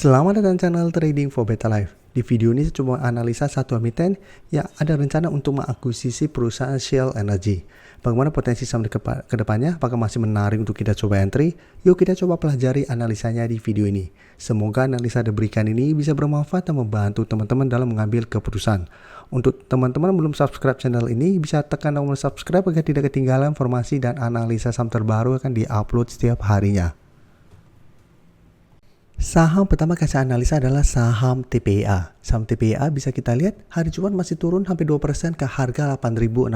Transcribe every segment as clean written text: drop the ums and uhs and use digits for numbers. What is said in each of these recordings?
Selamat datang channel Trading for Better Life. Di video ini saya coba analisa satu emiten yang ada rencana untuk mengakuisisi perusahaan Shell Energy. Bagaimana potensi saham ke depannya? Apakah masih menarik untuk kita coba entry? Yuk kita coba pelajari analisanya di video ini. Semoga analisa diberikan ini bisa bermanfaat dan membantu teman-teman dalam mengambil keputusan. Untuk teman-teman belum subscribe channel ini, bisa tekan tombol subscribe agar tidak ketinggalan informasi dan analisa saham terbaru akan diupload setiap harinya. Saham pertama yang saya analisa adalah saham TPA. Saham TPA bisa kita lihat hari Jumat masih turun hampir 2% ke harga 8.650.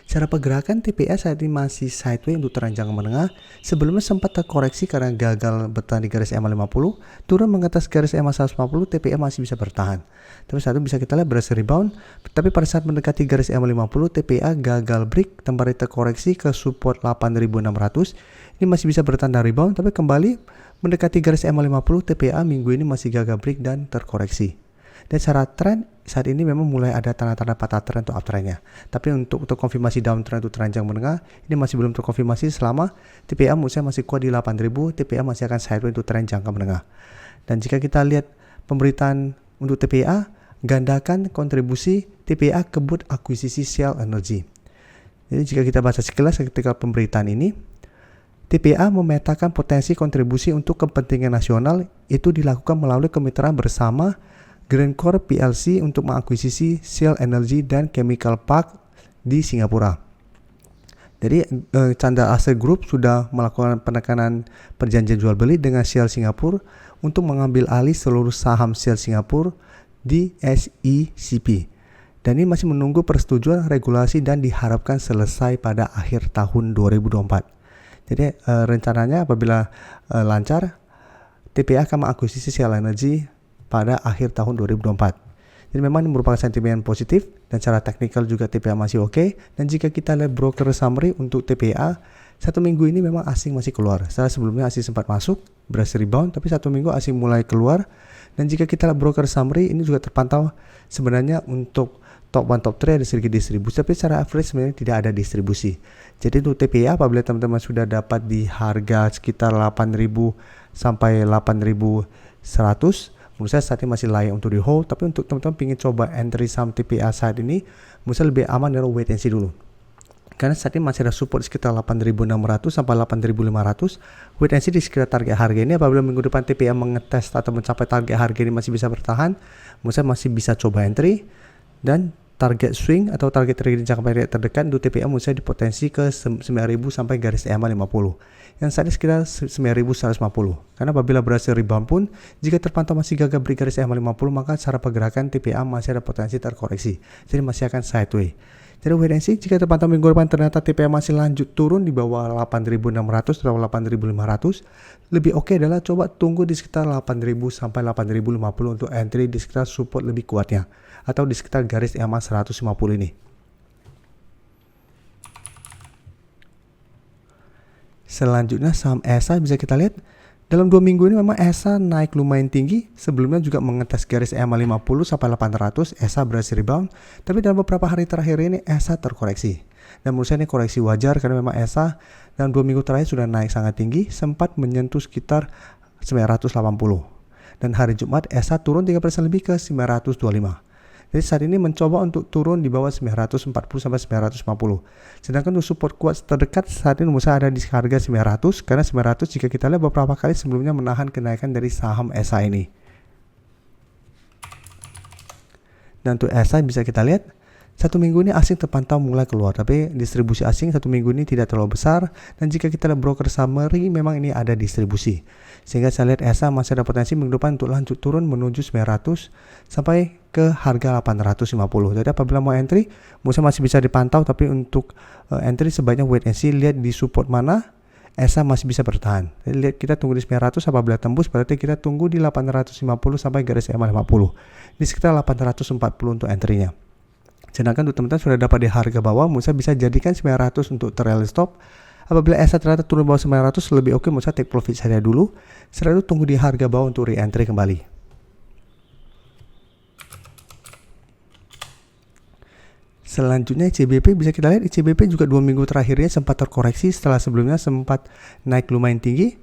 Secara pergerakan TPA saat ini masih sideways untuk tren jangka menengah. Sebelumnya sempat terkoreksi karena gagal bertahan di garis EMA 50, turun mengatas garis EMA 150, TPA masih bisa bertahan. Tapi saat itu bisa kita lihat berhasil rebound, tapi pada saat mendekati garis EMA 50, TPA gagal break, kembali terkoreksi ke support 8.600. Ini masih bisa bertahan dan rebound, tapi kembali mendekati garis EMA 50, TPA minggu ini masih gagal break dan terkoreksi. Dan secara tren saat ini memang mulai ada tanda-tanda patah tren untuk uptrendnya. Tapi untuk konfirmasi downtrend untuk tren jangka menengah ini masih belum terkonfirmasi selama TPA menurut saya masih kuat di 8.000, TPA masih akan sideways untuk tren jangka menengah. Dan jika kita lihat pemberitaan untuk TPA, gandakan kontribusi TPA kebut akuisisi Shell Energy. Jadi jika kita baca sekilas ketika pemberitaan ini, TPA memetakan potensi kontribusi untuk kepentingan nasional itu dilakukan melalui kemitraan bersama Glencore PLC untuk mengakuisisi Shell Energy dan Chemical Park di Singapura. Jadi Chandra Asset Group sudah melakukan penekanan perjanjian jual beli dengan Shell Singapura untuk mengambil alih seluruh saham Shell Singapura di SECP. Dan ini masih menunggu persetujuan regulasi dan diharapkan selesai pada akhir tahun 2024. Jadi rencananya apabila lancar, TPA akan mengakuisisi Shell Energy pada akhir tahun 2024. Jadi memang ini merupakan sentimen positif dan secara teknikal juga TPA masih oke. Dan jika kita lihat broker summary untuk TPA, satu minggu ini memang asing masih keluar. Setelah sebelumnya asing sempat masuk, berhasil rebound, tapi satu minggu asing mulai keluar. Dan jika kita lihat broker summary, ini juga terpantau sebenarnya untuk top 1, top 3 ada sedikit distribusi, tapi secara average sebenarnya tidak ada distribusi. Jadi untuk TPA apabila teman-teman sudah dapat di harga sekitar 8.000 sampai 8.100, menurut saya saat ini masih layak untuk di hold. Tapi untuk teman-teman ingin coba entry saham TPA saat ini, menurut saya lebih aman dari wait and see dulu. Karena saat ini masih ada support sekitar 8.600 sampai 8.500. Wait and see di sekitar target harga ini. Apabila minggu depan TPA mengetes atau mencapai target harga ini masih bisa bertahan, menurut saya masih bisa coba entry. Dan target swing atau target trading jangka pendek terdekat untuk TPA menurut saya dipotensi ke 9.000 sampai garis EMA 50. Yang saat ini sekitar 9.150. Karena apabila berhasil rebound pun, jika terpantau masih gagal break garis EMA 50, maka secara pergerakan TPA masih ada potensi terkoreksi. Jadi masih akan sideways. Jadi wait and see, jika terpantau minggu depan ternyata TPA masih lanjut turun di bawah 8.600 atau 8.500, lebih oke adalah coba tunggu di sekitar 8.000 sampai 8.050 untuk entry di sekitar support lebih kuatnya atau di sekitar garis EMA 150 ini. Selanjutnya saham ESA bisa kita lihat dalam 2 minggu ini memang ESA naik lumayan tinggi, sebelumnya juga mengetes garis EMA 50 sampai 800, ESA berhasil rebound, tapi dalam beberapa hari terakhir ini ESA terkoreksi. Dan menurut saya ini koreksi wajar karena memang ESA dalam 2 minggu terakhir sudah naik sangat tinggi, sempat menyentuh sekitar 980. Dan hari Jumat ESA turun 3% lebih ke 925. Jadi saat ini mencoba untuk turun di bawah 940 sampai 950. Sedangkan untuk support kuat terdekat saat ini menurut saya ada di harga 900, karena 900 jika kita lihat beberapa kali sebelumnya menahan kenaikan dari saham ESA ini. Dan untuk ESA bisa kita lihat satu minggu ini asing terpantau mulai keluar, tapi distribusi asing satu minggu ini tidak terlalu besar. Dan jika kita lihat broker summary memang ini ada distribusi, sehingga saya lihat ESA masih ada potensi minggu depan untuk lanjut turun menuju 900 sampai ke harga 850. Jadi apabila mau entry, menurut saya masih bisa dipantau, tapi untuk entry sebaiknya wait and see, lihat di support mana ESA masih bisa bertahan. Jadi lihat kita tunggu di 900, apabila tembus berarti kita tunggu di 850 sampai garis EMA 50. Di sekitar 840 untuk entry-nya. Sedangkan untuk teman-teman sudah dapat di harga bawah, menurut saya bisa jadikan 900 untuk trail stop. Apabila ESA ternyata turun bawah 900 lebih oke, menurut saya take profit saja dulu. Setelah itu tunggu di harga bawah untuk re-entry kembali. Selanjutnya ICBP bisa kita lihat, ICBP juga 2 minggu terakhirnya sempat terkoreksi setelah sebelumnya sempat naik lumayan tinggi.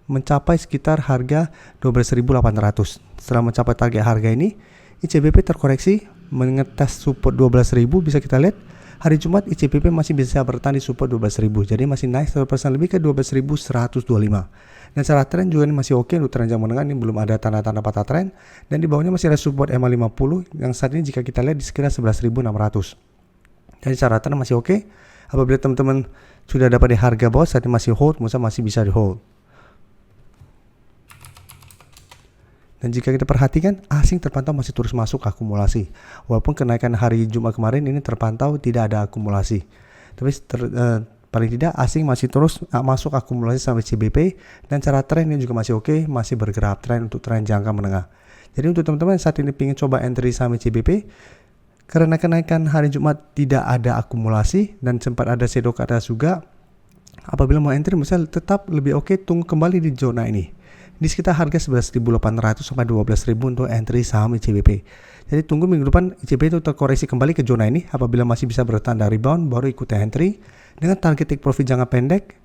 mencapai sekitar harga 12.800. Setelah mencapai target harga ini, ICBP terkoreksi mengetes support 12.000. Bisa kita lihat hari Jumat ICBP masih bisa bertahan di support 12.000. Jadi masih naik 1% lebih ke 12.125. Dan secara tren juga ini masih oke untuk tren jangka menengah, ini belum ada tanda-tanda patah tren. Dan di bawahnya masih ada support EMA50 yang saat ini jika kita lihat di sekitar 11.600. Jadi secara tren masih oke. Apabila teman-teman sudah dapat di harga bawah saat ini masih hold, masih bisa di hold. Dan jika kita perhatikan, asing terpantau masih terus masuk akumulasi. Walaupun kenaikan hari Jumat kemarin ini terpantau tidak ada akumulasi. Tapi paling tidak asing masih terus masuk akumulasi sampai CBP. Dan cara tren ini juga masih oke, masih bergerak tren untuk tren jangka menengah. Jadi untuk teman-teman saat ini ingin coba entry saham CBP, karena kenaikan hari Jumat tidak ada akumulasi dan sempat ada shadow ke atas juga, apabila mau entry misalnya tetap lebih oke tunggu kembali di zona ini di sekitar harga 11.800 sampai 12.000 untuk entry saham ICBP. Jadi tunggu minggu depan ICBP itu terkoreksi kembali ke zona ini. Apabila masih bisa bertahan dari rebound, baru ikut entry dengan target take profit jangka pendek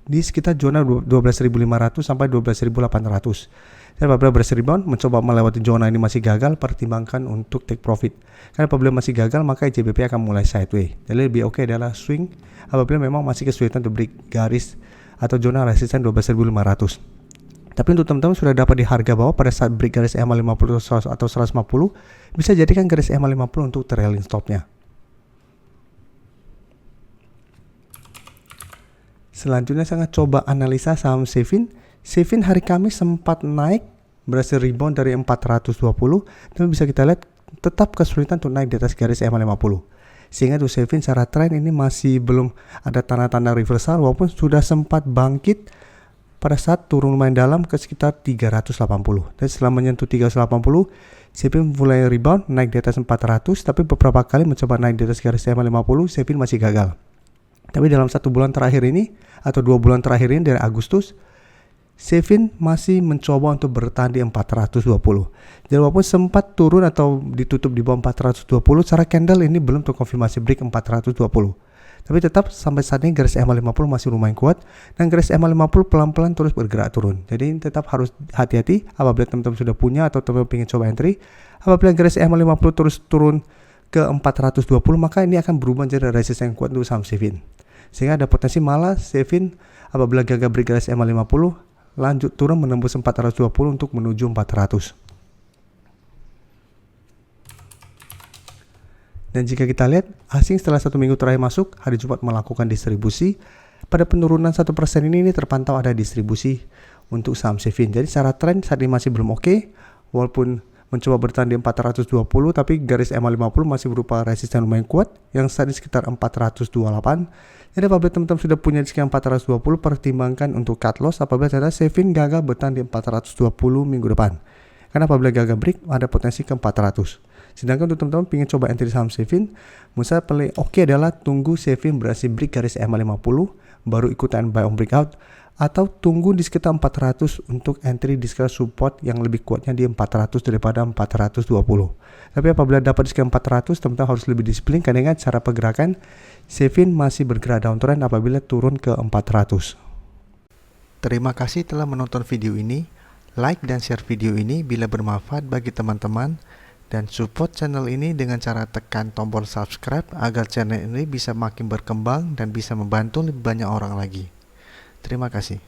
di sekitar zona 12.500 sampai 12.800. Dan apabila berhasil rebound, mencoba melewati zona ini masih gagal, pertimbangkan untuk take profit. Karena apabila masih gagal, maka ICBP akan mulai sideways. Jadi lebih oke adalah swing apabila memang masih kesulitan untuk break garis atau zona resisten 12.500. Tapi untuk teman-teman sudah dapat di harga bawah pada saat break garis EMA 50 atau 150, bisa jadikan garis EMA 50 untuk trailing stopnya. Selanjutnya saya coba analisa saham Sevin. Sevin hari Kamis sempat naik, berhasil rebound dari 420, tapi bisa kita lihat tetap kesulitan untuk naik di atas garis EMA 50. Sehingga untuk Sevin secara tren ini masih belum ada tanda-tanda reversal, walaupun sudah sempat bangkit pada saat turun lumayan dalam ke sekitar 380. Dan setelah menyentuh 380, Sevin mulai rebound naik di atas 400, tapi beberapa kali mencoba naik di atas garis EMA 50, Sevin masih gagal. Tapi dalam 1 bulan terakhir ini atau 2 bulan terakhir ini dari Agustus, Sevin masih mencoba untuk bertahan di 420. Jadi walaupun sempat turun atau ditutup di bawah 420, secara candle ini belum terkonfirmasi break 420. Tapi tetap sampai saat ini garis EMA 50 masih lumayan kuat dan garis EMA 50 pelan-pelan terus bergerak turun. Jadi tetap harus hati-hati apabila teman-teman sudah punya atau teman-teman ingin coba entry. Apabila garis EMA 50 terus turun ke 420, maka ini akan berubah menjadi resisten yang kuat untuk saham Sevin. Sehingga ada potensi malah Sevin apabila gagal break garis EMA 50 lanjut turun menembus 420 untuk menuju 400. Dan jika kita lihat, asing setelah 1 minggu terakhir masuk, hari Jumat melakukan distribusi. Pada penurunan 1% ini terpantau ada distribusi untuk saham Sevin. Jadi secara tren saat ini masih belum oke, walaupun mencoba bertahan di 420, tapi garis EMA 50 masih berupa resisten lumayan kuat, yang saat ini sekitar 428. Jadi apabila teman-teman sudah punya di sekitar 420, pertimbangkan untuk cut loss apabila ternyata Sevin gagal bertahan di 420 minggu depan. Karena apabila gagal break, ada potensi ke 400. Sedangkan untuk teman-teman ingin coba entry saham Sevin, misalnya paling oke adalah tunggu Sevin berhasil break garis EMA 50, baru ikutan buy on breakout, atau tunggu di sekitar 400 untuk entry di sekitar support yang lebih kuatnya di 400 daripada 420. Tapi apabila dapat di sekitar 400, teman-teman harus lebih disiplin karena ingat cara pergerakan Sevin masih bergerak downtrend apabila turun ke 400. Terima kasih telah menonton video ini. Like dan share video ini bila bermanfaat bagi teman-teman. Dan support channel ini dengan cara tekan tombol subscribe agar channel ini bisa makin berkembang dan bisa membantu lebih banyak orang lagi. Terima kasih.